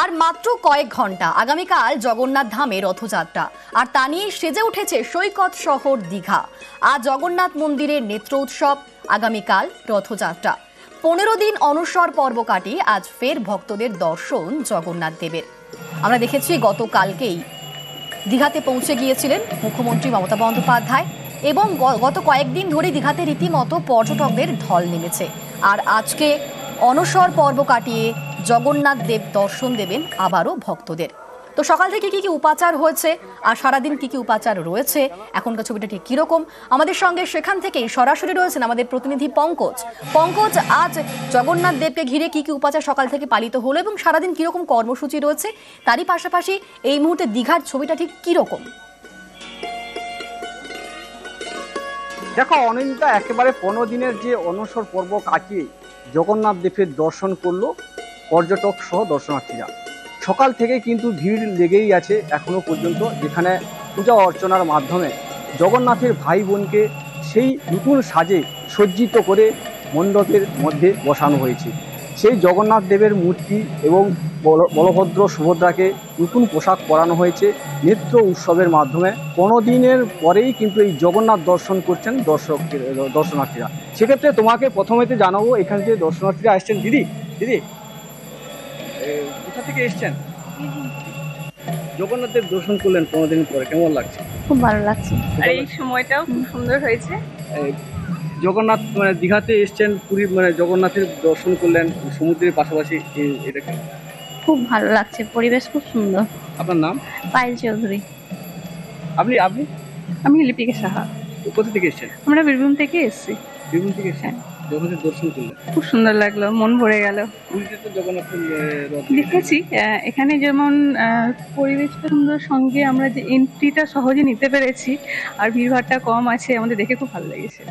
আর মাত্র কয়েক ঘন্টা আগামীকাল জগন্নাথ ধামে রথযাত্রা, আর তা নিয়ে সেজে উঠেছে সৈকত শহর দীঘা। আজ জগন্নাথ মন্দিরের নেত্র উৎসব, আগামীকাল রথযাত্রা। 15 দিন অনশর পর্ব কাটিয়ে আজ ফের ভক্তদের দর্শন জগন্নাথ দেবের। আমরা দেখেছি গতকালকেই দীঘাতে পৌঁছে গিয়েছিলেন মুখ্যমন্ত্রী মমতা বন্দ্যোপাধ্যায়, এবং গত কয়েকদিন ধরে দীঘাতে রীতিমতো পর্যটকদের ঢল নেমেছে। আর আজকে অনশর পর্ব কাটিয়ে জগন্নাথ দেব দর্শন দেবেন আবারও ভক্তদের। তো সকাল থেকে কি কি উপাচার হয়েছে আর সারাদিন কি কি উপাচার রয়েছে, এখনকার ছবিটা ঠিক কিরকম, আমাদের সঙ্গে সেখান থেকেই সরাসরি রয়েছেন আমাদের প্রতিনিধি পঙ্কজ। পঙ্কজ, আজ জগন্নাথ দেবকে ঘিরে কি কি উপাচার সকাল থেকে পালিত হলো এবং সারাদিন কিরকম কর্মসূচি রয়েছে, তারই পাশাপাশি এই মুহূর্তে দীঘার ছবিটা ঠিক কিরকম? দেখো অনিন্দিতা, একেবারে 15 দিনের যে অনশর পর্ব কাটিয়ে জগন্নাথ দেবের দর্শন করলো পর্যটক সহ দর্শনার্থীরা। সকাল থেকে কিন্তু ভিড় লেগেই আছে এখনো পর্যন্ত, যেখানে পূজা অর্চনার মাধ্যমে জগন্নাথের ভাই বোনকে সেই নতুন সাজে সজ্জিত করে মণ্ডপের মধ্যে বসানো হয়েছে। সেই জগন্নাথ দেবের মূর্তি এবং বলভদ্র সুভদ্রাকে নতুন পোশাক পরানো হয়েছে নেত্র উৎসবের মাধ্যমে। 15 দিনের পরেই কিন্তু এই জগন্নাথ দর্শন করছেন দর্শনার্থীরা। সেক্ষেত্রে তোমাকে প্রথমেতে জানাবো, এখানে যে দর্শনার্থীরা আসছেন, দিদি কোথা থেকে এসছেন? জগন্নাথ দেব দর্শন করলেন 15 দিন পরে, কেমন লাগছে? খুব ভালো লাগছে, আর এই সময়টাও খুব সুন্দর হয়েছে। জগন্নাথ দীঘাতে এসছেন, পুরী জগন্নাথের দর্শন করলেন সমুদ্রের পাশাপাশি, এটা খুব ভালো লাগছে, পরিবেশ খুব সুন্দর। আপনার নাম? পায়েল চৌধুরী। আপনি? আমি লিপিকা সাহা। কোথা থেকে এসছেন? আমরা বীরভূম থেকে এসেছি। বীরভূম থেকে এসছেন, জগন্নাথের দর্শন করলেন, খুব সুন্দর লাগলো, মন ভরে গেল। পুরীতে তো জগন্নাথের রথ দেখেছি, এখানে যেমন পরিবেশটা সুন্দর, সঙ্গে আমরা যে এন্ট্রিটা সহজে নিতে পেরেছি, আর ভিড়ভাড়টা কম আছে, আমাদের দেখে খুব ভালো লেগেছে।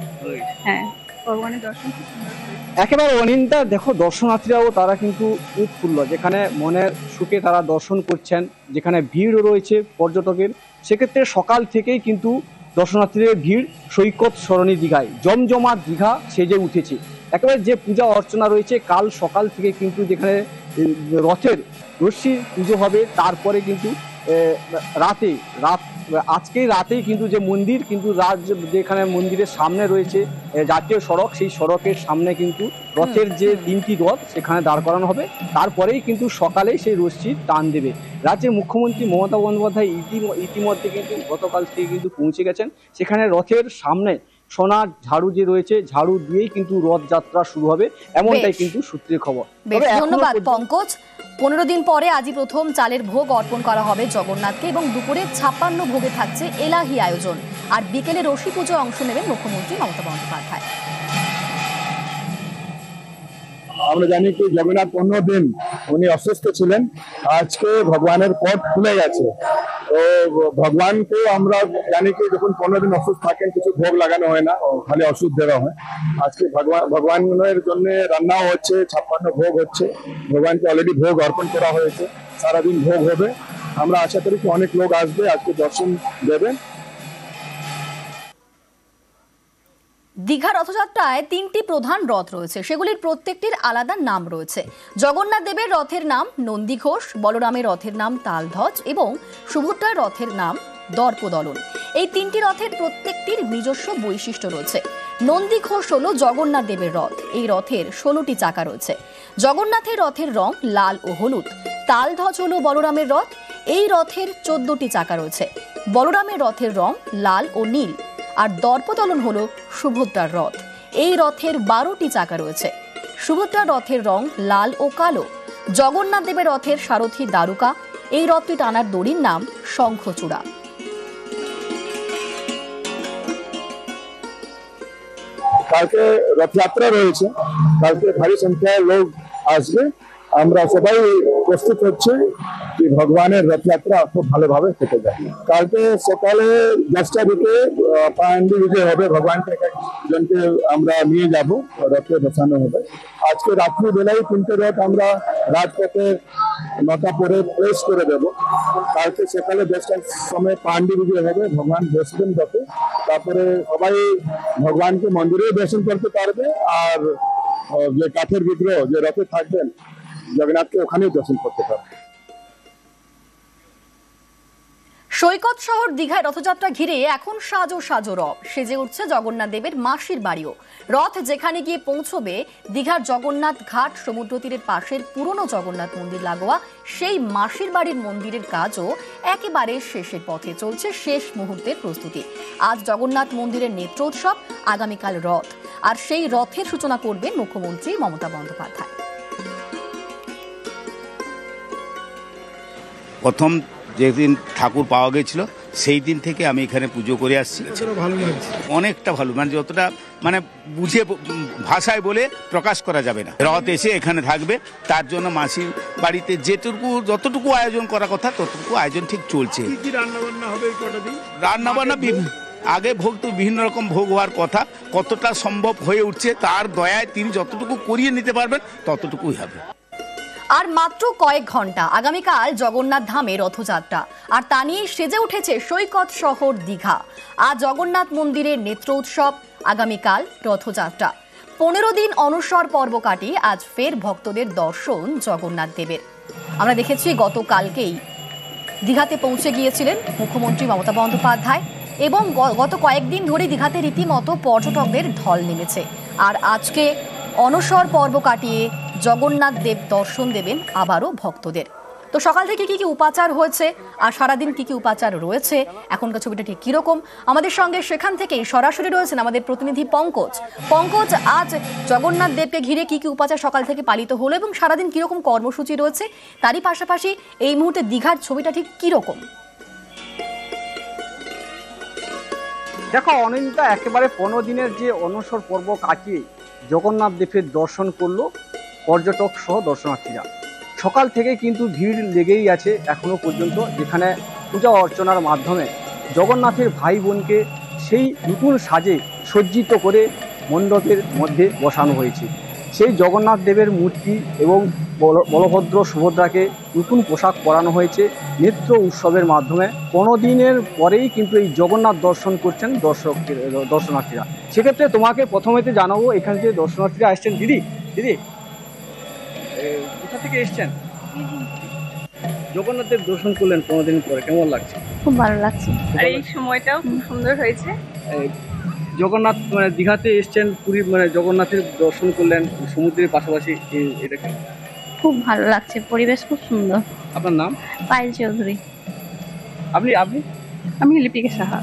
হ্যাঁ, ভগবানের দর্শন খুব সুন্দর হয়েছে। একেবারে অনিন্দিতা, দেখো দর্শনার্থীরাও তারা কিন্তু উৎফুল্ল, যেখানে মনের সুখে তারা দর্শন করছেন, যেখানে ভিড়ও রয়েছে পর্যটকের। সেক্ষেত্রে সকাল থেকেই কিন্তু দর্শনার্থীদের ভিড় সৈকত সরণি দীঘায় জমজমাট দীঘা সেজে উঠেছে। একেবারে যে পূজা অর্চনা রয়েছে, কাল সকাল থেকে কিন্তু যেখানে রথের রশ্মি পুজো হবে, তারপরে কিন্তু আজকেই রাতেই কিন্তু যে মন্দির, কিন্তু যেখানে মন্দিরের সামনে রয়েছে জাতীয় সড়ক, সেই সড়কের সামনে কিন্তু রথের যে 3টি রথ সেখানে দাঁড় করানো হবে। তারপরেই কিন্তু সকালে সেই রশ্মি টান দেবে। রাজ্যের মুখ্যমন্ত্রী মমতা বন্দ্যোপাধ্যায় ইতিমধ্যে কিন্তু গতকাল থেকে কিন্তু পৌঁছে গেছেন। সেখানে রথের সামনে সোনার ঝাড়ু যে রয়েছে, ঝাড়ু দিয়েই কিন্তু রথযাত্রা শুরু হবে, এমনটাই কিন্তু সূত্রের খবর। ধন্যবাদ পঙ্কজ। 15 দিন পরে আজই প্রথম চালের ভোগ অর্পণ করা হবে জগন্নাথকে, এবং দুপুরে 56 ভোগে থাকছে এলাহি আয়োজন। আর বিকেলে রশি পুজোয় অংশ নেবেন মুখ্যমন্ত্রী মমতা বন্দ্যোপাধ্যায়। আমরা জানি কি জগন্নাথ 15 দিন উনি অসুস্থ ছিলেন, আজকে ভগবানের পথ খুলে গেছে। তো ভগবানকে আমরা জানি কি যখন 15 দিন অসুস্থ থাকেন কিছু ভোগ লাগানো হয় না, খালি ওষুধ দেওয়া হয়। আজকে ভগবানের জন্য রান্নাও হচ্ছে, 56 ভোগ হচ্ছে, ভগবানকে অলরেডি ভোগ অর্পণ করা হয়েছে, সারাদিন ভোগ হবে। আমরা আশা করি কি অনেক লোক আসবে, আজকে দর্শন দেবেন। দীঘা রথযাত্রায় 3টি প্রধান রথ রয়েছে, সেগুলির প্রত্যেকটির আলাদা নাম রয়েছে। জগন্নাথ দেবের রথের নাম নন্দীঘোষ, বলরামের রথের নাম তালধ্বজ এবং সুভদ্রার রথের নাম দর্পদলন। এই 3টি রথের প্রত্যেকটির নিজস্ব বৈশিষ্ট্য রয়েছে। নন্দীঘোষ হলো জগন্নাথ দেবের রথ। এই রথের 16টি চাকা রয়েছে। জগন্নাথের রথের রং লাল ও হলুদ। তালধ্বজ হলো বলরামের রথ। এই রথের 14টি চাকা রয়েছে। বলরামের রথের রং লাল ও নীল। আর দর্পদলন হলো সুভদ্রার রথ। এই রথের 12টি চাকা রয়েছে। সুভদ্রার রথের রং লাল ও কালো। জগন্নাথ দেবের রথের সারথি দারুকা। এই রথটি টানার দড়ির নাম শঙ্খচূড়া। কালকে রথযাত্রা রয়েছে, কালকে ভারী সংখ্যায় লোক আসবে। আমরা সবাই প্রস্তুত হচ্ছে যে ভগবানের রথযাত্রা খুব ভালোভাবে কেটে যায়। কালকে সকালে 10টা দিকে পাণ্ডি বিজয় হবে, ভগবানকে একজনকে আমরা নিয়ে যাব, রথে বসানো হবে। আজকে রাত্রি বেলায় 3টে রথ আমরা রাজপথে 9টা পরে প্রেস করে দেব। কালকে সকালে 10টার সময় পাণ্ডি বিজয় হবে, ভগবান বসবেন রথে। তারপরে সবাই ভগবানকে মন্দিরে দর্শন করতে পারবে, আর যে কাঠের বিগ্রহ যে রথে থাকবেন জগন্নাথকে ওখানেও দর্শন করতে পারবে। সৈকত শহর দীঘায় রথযাত্রা ঘিরে এখন সাজো সাজো রব সেজে উঠছে জগন্নাথ দেবের মাসির বাড়িও। রথ যেখানে গিয়ে পৌঁছবে, দীঘার জগন্নাথ ঘাট সমুদ্র তীরের পাশের পুরনো জগন্নাথ মন্দির লাগোয়া সেই মাসির বাড়ির মন্দিরের কাজও একেবারে শেষের পথে, চলছে শেষ মুহূর্তের প্রস্তুতি। আজ জগন্নাথ মন্দিরের নেত্রোৎসব, আগামীকাল রথ, আর সেই রথের সূচনা করবেন মুখ্যমন্ত্রী মমতা বন্দ্যোপাধ্যায়। প্রথম যেদিন ঠাকুর পাওয়া গেছিল সেই দিন থেকে আমি এখানে পুজো করে আসছি। অনেকটা ভালো, মানে যতটা মানে বুঝে ভাষায় বলে প্রকাশ করা যাবে না। রথ এসে এখানে থাকবে, তার জন্য মাসির বাড়িতে যতটুকু আয়োজন করার কথা ততটুকু আয়োজন ঠিক চলছে। রান্নাবান্না আগে ভোগ তো বিভিন্ন রকম ভোগ হওয়ার কথা, কতটা সম্ভব হয়ে উঠছে তার দয়ায় তিনি যতটুকু করিয়ে নিতে পারবেন ততটুকুই হবে। আর মাত্র কয়েক ঘন্টা, আগামীকাল জগন্নাথ ধামে রথযাত্রা, আর তা নিয়ে সেজে উঠেছে সৈকত শহর দীঘা। আজ জগন্নাথ মন্দিরের নেত্রোৎসব, আগামীকাল রথযাত্রা। 15 দিন অনশর পর্ব কাটিয়ে আজ ফের ভক্তদের দর্শন জগন্নাথ দেবের। আমরা দেখেছি গতকালকেই দীঘাতে পৌঁছে গিয়েছিলেন মুখ্যমন্ত্রী মমতা বন্দ্যোপাধ্যায়, এবং গত কয়েকদিন ধরে দীঘাতে রীতিমতো পর্যটকদের ঢল নেমেছে। আর আজকে অনশর পর্ব কাটিয়ে জগন্নাথ দেব দর্শন দেবেন আবারও ভক্তদের। তো সকাল থেকে কি কি উপাচার হয়েছে আর সারাদিন কি কি উপাচার রয়েছে, এখনকার ছবিটা ঠিক কিরকম, আমাদের সঙ্গে সেখান থেকেই সরাসরি রয়েছেন আমাদের প্রতিনিধি পঙ্কজ। পঙ্কজ, আজ জগন্নাথ দেবকে ঘিরে কি কি উপাচার সকাল থেকে পালিত হলো এবং সারাদিন কিরকম কর্মসূচি রয়েছে, তারই পাশাপাশি এই মুহূর্তে দীঘার ছবিটা ঠিক কিরকম? দেখো অনিন্দিতা, একেবারে 15 দিনের যে অনশর পর্ব কাটিয়ে জগন্নাথ দেবের দর্শন করলো পর্যটক সহ দর্শনার্থীরা। সকাল থেকে কিন্তু ভিড় লেগেই আছে এখনো পর্যন্ত, যেখানে পূজা অর্চনার মাধ্যমে জগন্নাথের ভাই বোনকে সেই নতুন সাজে সজ্জিত করে মণ্ডপের মধ্যে বসানো হয়েছে। সেই জগন্নাথ দেবের মূর্তি এবং বলভদ্র সুভদ্রাকে নতুন পোশাক পরানো হয়েছে নেত্র উৎসবের মাধ্যমে। 15 দিনের পরেই কিন্তু এই জগন্নাথ দর্শন করছেন দর্শনার্থীরা। সেক্ষেত্রে তোমাকে প্রথমেতে জানাবো, এখান থেকে দর্শনার্থীরা আসছেন। দিদি কোথা থেকে এসছেন? জগন্নাথ দেব দর্শন করলেন 15 দিন পরে, কেমন লাগছে? খুব ভালো লাগছে। আর এই সময়টাও খুব সুন্দর হয়েছে। জগন্নাথ মানে দীঘাতে এসছেন, পুরী মানে জগন্নাথের দর্শন করলেন সমুদ্রের পাশাপাশি, এটা খুব ভালো লাগছে, পরিবেশ খুব সুন্দর। আপনার নাম? পায়েল চৌধুরী। আপনি আমি লিপিকা সাহা।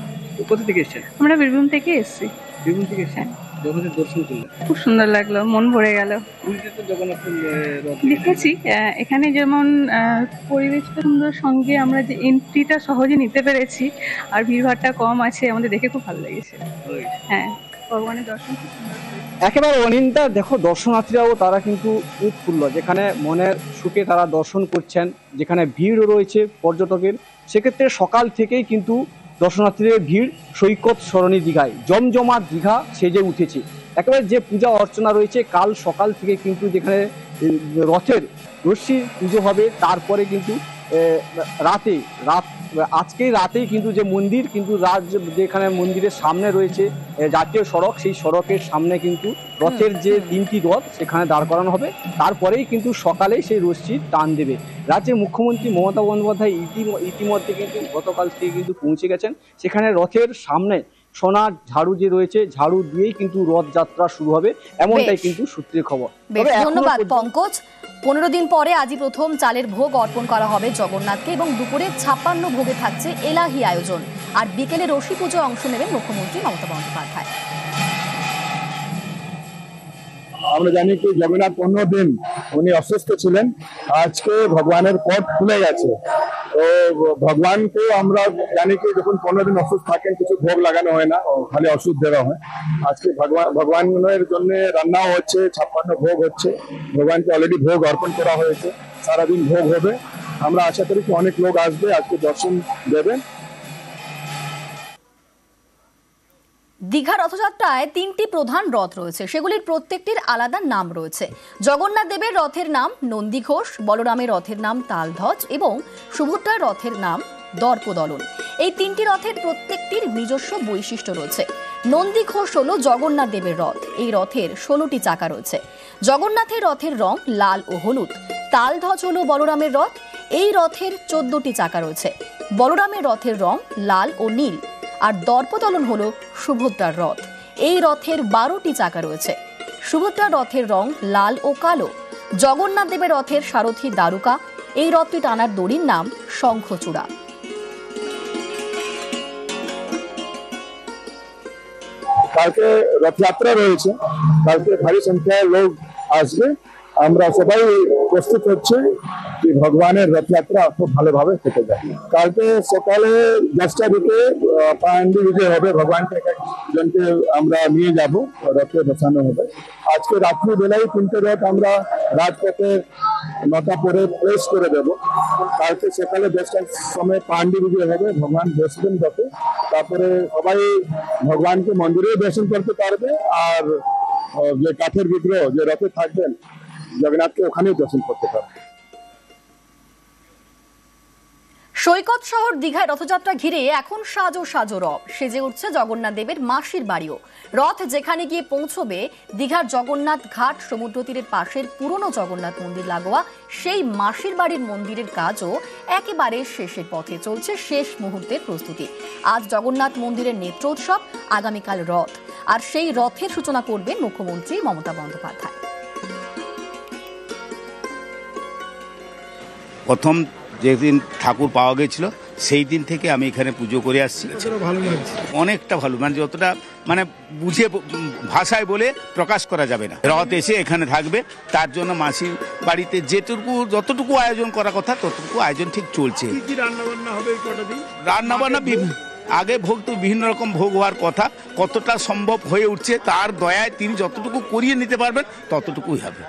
কোথা থেকে এসছেন? আমরা বীরভূম থেকে এসেছি। বীরভূম থেকে এসছেন, জগন্নাথের দর্শন করলেন, খুব সুন্দর লাগলো, মন ভরে গেল। পুরীতে তো জগন্নাথের রথ দেখেছি এখানে যেমন পরিবেশটা সুন্দর, সঙ্গে আমরা যে এন্ট্রিটা সহজে নিতে পেরেছি, আর ভিড়ভাড়টা কম আছে, আমাদের দেখে খুব ভালো লেগেছে। হ্যাঁ, ভগবানের দর্শন খুব সুন্দর হয়েছে। একেবারে অনিন্দিতা, দেখো দর্শনার্থীরাও তারা কিন্তু উৎফুল্ল, যেখানে মনের সুখে তারা দর্শন করছেন, যেখানে ভিড় রয়েছে পর্যটকের। সেক্ষেত্রে সকাল থেকেই কিন্তু দর্শনার্থীদের ভিড় সৈকত সরণি দীঘায় জমজমাট দীঘা সেজে উঠেছে। একেবারে যে পূজা অর্চনা রয়েছে, কাল সকাল থেকে কিন্তু যেখানে রথের রশ্মি পুজো হবে, তারপরে কিন্তু আজকেই রাতেই কিন্তু যে মন্দির কিন্তু যেখানে মন্দিরের সামনে রয়েছে জাতীয় সড়ক, সেই সড়কের সামনে কিন্তু রথের যে 3টি রথ সেখানে দাঁড় করানো হবে। তারপরেই কিন্তু সকালেই সেই রশ্মি টান দেবে। রাজ্যের মুখ্যমন্ত্রী মমতা বন্দ্যোপাধ্যায় ইতিমধ্যে কিন্তু গতকাল থেকে কিন্তু পৌঁছে গেছেন। সেখানে রথের সামনে সোনার ঝাড়ু যে রয়েছে, ঝাড়ু দিয়েই কিন্তু রথযাত্রা শুরু হবে, এমনটাই কিন্তু সূত্রের খবর। ধন্যবাদ পঙ্কজ। 15 দিন পরে আজই প্রথম চালের ভোগ অর্পণ করা হবে জগন্নাথকে, এবং দুপুরে 56 ভোগে থাকছে এলাহি আয়োজন, আর বিকেলে রশি পুজোয় অংশ নেবেন মুখ্যমন্ত্রী মমতা বন্দ্যোপাধ্যায়। আমরা জানি কি জগন্নাথ 15 দিন উনি অসুস্থ ছিলেন, আজকে ভগবানের পথ খুলে গেছে। তো ভগবানকে আমরা জানি কি যখন 15 দিন অসুস্থ থাকেন কিছু ভোগ লাগানো হয় না, খালি ওষুধ দেওয়া হয়। আজকে ভগবানের জন্য রান্নাও হচ্ছে, 56 ভোগ হচ্ছে, ভগবানকে অলরেডি ভোগ অর্পণ করা হয়েছে, সারাদিন ভোগ হবে। আমরা আশা করি কি অনেক লোক আসবে, আজকে দর্শন দেবে। দীঘা রথযাত্রায় 3টি প্রধান রথ রয়েছে, সেগুলির প্রত্যেকটির আলাদা নাম রয়েছে। জগন্নাথ দেবের রথের নাম নন্দীঘোষ, বলরামের রথের নাম তালধ্বজ এবং সুভদ্রার রথের নাম দর্পদলন। এই 3টি রথের প্রত্যেকটির নিজস্ব বৈশিষ্ট্য রয়েছে। নন্দীঘোষ হলো জগন্নাথ দেবের রথ। এই রথের 16টি চাকা রয়েছে। জগন্নাথের রথের রং লাল ও হলুদ। তালধ্বজ হলো বলরামের রথ। এই রথের 14টি চাকা রয়েছে। বলরামের রথের রং লাল ও নীল, আর দর্পদলন হলো সুভদ্রার রথ। এই রথের 12টি চাকা রয়েছে। সুভদ্রার রথের রং লাল ও কালো। জগন্নাথ দেবের রথের সারথি দারুকা। এই রথটি টানার দড়ির নাম শঙ্খচূড়া। কালকে রথযাত্রা রয়েছে, কালকে ভারী সংখ্যায় লোক আসবে। আমরা সবাই প্রস্তুত হচ্ছে যে ভগবানের রথযাত্রা খুব ভালোভাবে কেটে যায়। কালকে সকালে 10টা দিকে পাণ্ডি বিজয় হবে, ভগবানকে এক একজনকে আমরা নিয়ে যাব, রথে বসানো হবে। আজকে রাত্রি বেলায় 3টে রথ আমরা রাজপথে 9টা পরে প্লেস করে দেব। কালকে সকালে 10টার সময় পাণ্ডি বিজয় হবে, ভগবান বসবেন রথে। তারপরে সবাই ভগবানকে মন্দিরে দর্শন করতে পারবে, আর যে কাঠের বিগ্রহ যে রথে থাকবেন জগন্নাথকে ওখানেই দর্শন করতে পারবে। সৈকত শহর দীঘায় রথযাত্রা ঘিরে এখন সাজো সাজো রথ সেজে উঠছে জগন্নাথ দেবের মাসির বাড়িও। রথ যেখানে গিয়ে পৌঁছবে, দীঘার জগন্নাথ ঘাট সমুদ্র তীরের পাশের পুরনো জগন্নাথ মন্দির লাগোয়া সেই মাসির বাড়ির মন্দিরের কাজও একেবারে শেষের পথে। চলছে শেষ মুহূর্তের প্রস্তুতি। আজ জগন্নাথ মন্দিরের নেত্রোৎসব, আগামীকাল রথ, আর সেই রথের সূচনা করবেন মুখ্যমন্ত্রী মমতা বন্দ্যোপাধ্যায়। প্রথম যেদিন ঠাকুর পাওয়া গেছিল সেই দিন থেকে আমি এখানে পুজো করে আসছি। অনেকটা ভালো, মানে যতটা মানে বুঝে ভাষায় বলে প্রকাশ করা যাবে না। রথ এসে এখানে থাকবে, তার জন্য মাসির বাড়িতে যতটুকু আয়োজন করার কথা ততটুকু আয়োজন ঠিক চলছে। রান্নাবান্না আগে ভোগ তো বিভিন্ন রকম ভোগ হওয়ার কথা, কতটা সম্ভব হয়ে উঠছে তার দয়ায় তিনি যতটুকু করিয়ে নিতে পারবেন ততটুকুই হবে।